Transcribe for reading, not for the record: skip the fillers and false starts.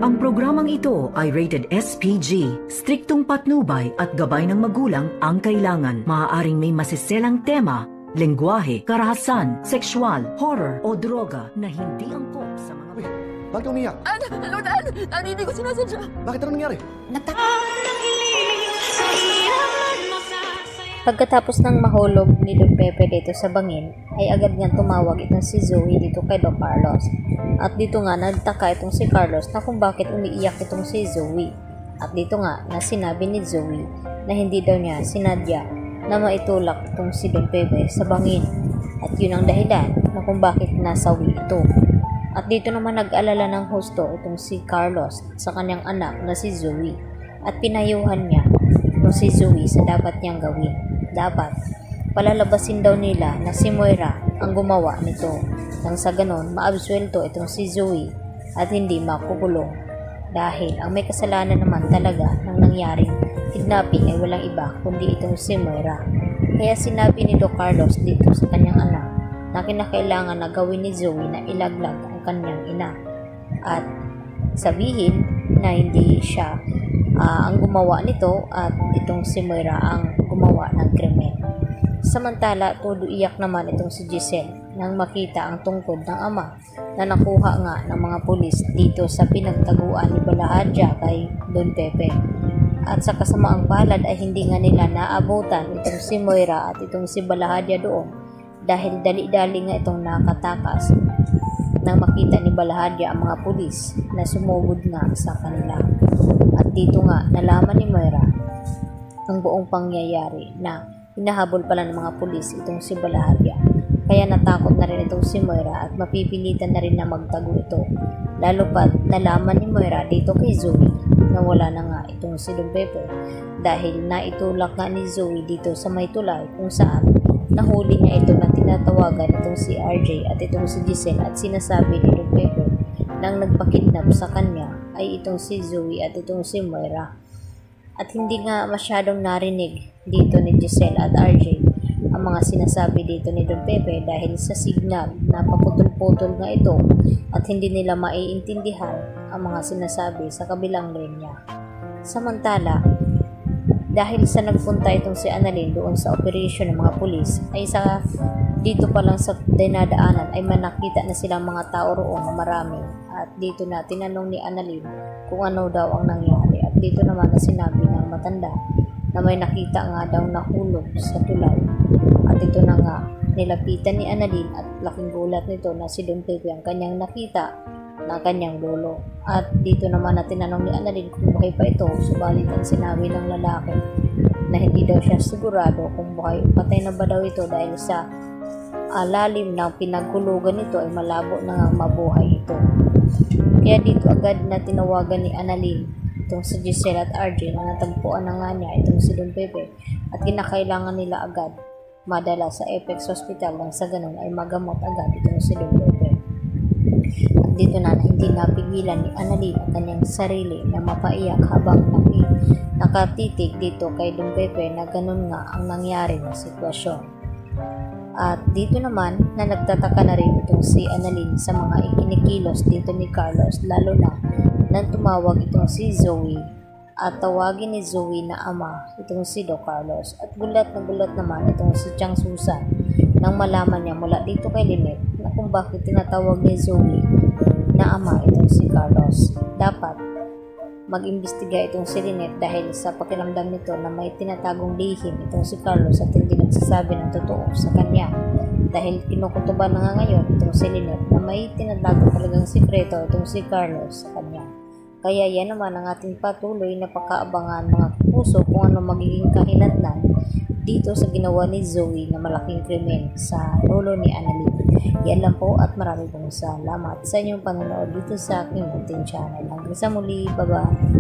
Ang programang ito ay rated SPG. Striktong patnubay at gabay ng magulang ang kailangan. Maaaring may masiselang tema, lengguwahe, karahasan, sexual, horror o droga na hindi angkop sa mga... Uy, bakit ka umiyak? Lord, hindi ko sinasadya. Bakit ano nangyari? Pagkatapos ng mahulog ni Don Pepe dito sa bangin, ay agad niyang tumawag itong si Zoe dito kay Don Carlos. At dito nga nagtaka itong si Carlos na kung bakit umiiyak itong si Zoe. At dito nga na sinabi ni Zoe na hindi daw niya sinadya na maitulak itong si Don Pepe sa bangin. At yun ang dahilan na kung bakit nasawi ito. At dito naman nag-alala ng husto itong si Carlos sa kanyang anak na si Zoe. At pinayuhan niya itong si Zoe sa dapat niyang gawin. Dapat palalabasin daw nila na si Moira ang gumawa nito nang sa ganon maabsuelto itong si Zoe at hindi makukulong dahil ang may kasalanan naman talaga ng nangyaring kidnapping ay walang iba kundi itong si Moira. Kaya sinabi ni Don Carlos dito sa kanyang anak na kinakailangan na gawin ni Zoe na ilaglag ang kanyang ina at sabihin na hindi siya ang gumawa nito at itong si Moira ang gumawa ng krimen. Samantala, todo iyak naman itong si Giselle nang makita ang tungkod ng ama na nakuha nga ng mga pulis dito sa pinagtaguan ni Balahadja kay Don Pepe. At sa kasamaang palad ay hindi nga nila naabutan itong si Moira at itong si Balahadja doon dahil dali-dali nga itong nakatakas nang makita ni Balahadja ang mga pulis na sumugod nga sa kanila. At dito nga nalaman ni Moira ang buong pangyayari na hinahabol pala ng mga pulis itong si Balahadja. Kaya natakot na rin itong si Moira at mapipilitan na rin na magtago ito. Lalo pat nalaman ni Moira dito kay Zoe na wala na nga itong si Don Pepe dahil naitulak nga ni Zoe dito sa may tulay kung saan nahuli niya ito na tinatawagan itong si RJ at itong si Giselle at sinasabi ni Don Pepe nang nagpakidnap sa kanya ay itong si Zoe at itong si Moira. At hindi nga masyadong narinig dito ni Giselle at RJ ang mga sinasabi dito ni Don Pepe dahil sa signal na paputol-putol nga ito at hindi nila maiintindihan ang mga sinasabi sa kabilang linya. Samantala, dahil sa nagpunta itong si Annalyn doon sa operation ng mga pulis ay sa dito pa lang sa dinadaanan ay manakita na silang mga tao roon na marami at dito na tinanong ni Annalyn kung ano daw ang nangyari at dito naman na sinabi ng matanda na may nakita nga daw nahulog sa tulay at ito na nga nilapitan ni Annalyn at laking gulat nito na si Don Pepe ang kanyang nakita na kanyang lolo at dito naman na tinanong ni Annalyn kung buhay pa ito subalit ang sinabi ng lalaki na hindi daw siya sigurado kung buhay patay na ba daw ito dahil sa lalim ng pinaghulugan nito ay malabo na nga mabuhay ito. Kaya dito agad na tinawagan ni Annalyn itong si Giselle at RJ na natagpuan na nga niya itong si Don Pepe at kinakailangan nila agad madala sa Apex Hospital nang sa ganun ay magamot agad itong si Don Pepe. At dito na hindi napigilan ni Annalyn ang kanyang sarili na mapaiyak habang nakatitig dito kay Don Pepe na ganun nga ang nangyari na sitwasyon. At dito naman na nagtataka na rin itong si Annalyn sa mga ikinikilos dito ni Carlos lalo na nang tumawag itong si Zoe at tawagin ni Zoe na ama itong si Don Carlos at gulat naman itong si Chang Susan nang malaman niya mula dito kay Lynette na kung bakit tinatawag ni Zoe na ama itong si Carlos. Dapat mag-imbestiga itong si Lynette dahil sa pakiramdam nito na may tinatagong lihim itong si Carlos at hindi nagsasabi ng totoo sa kanya dahil kinukutuban na nga ngayon itong si Lynette na may tinatagong talagang sikreto itong si Carlos sa kanya. Kaya yan naman ang ating patuloy na pakaabangan mga puso kung ano magiging kahinatnan dito sa ginawa ni Zoe na malaking krimen sa lolo ni Annalyn. Yan lang po at marami pong salamat sa inyong panonood dito sa aking munting channel. Hanggang sa muli, bye-bye!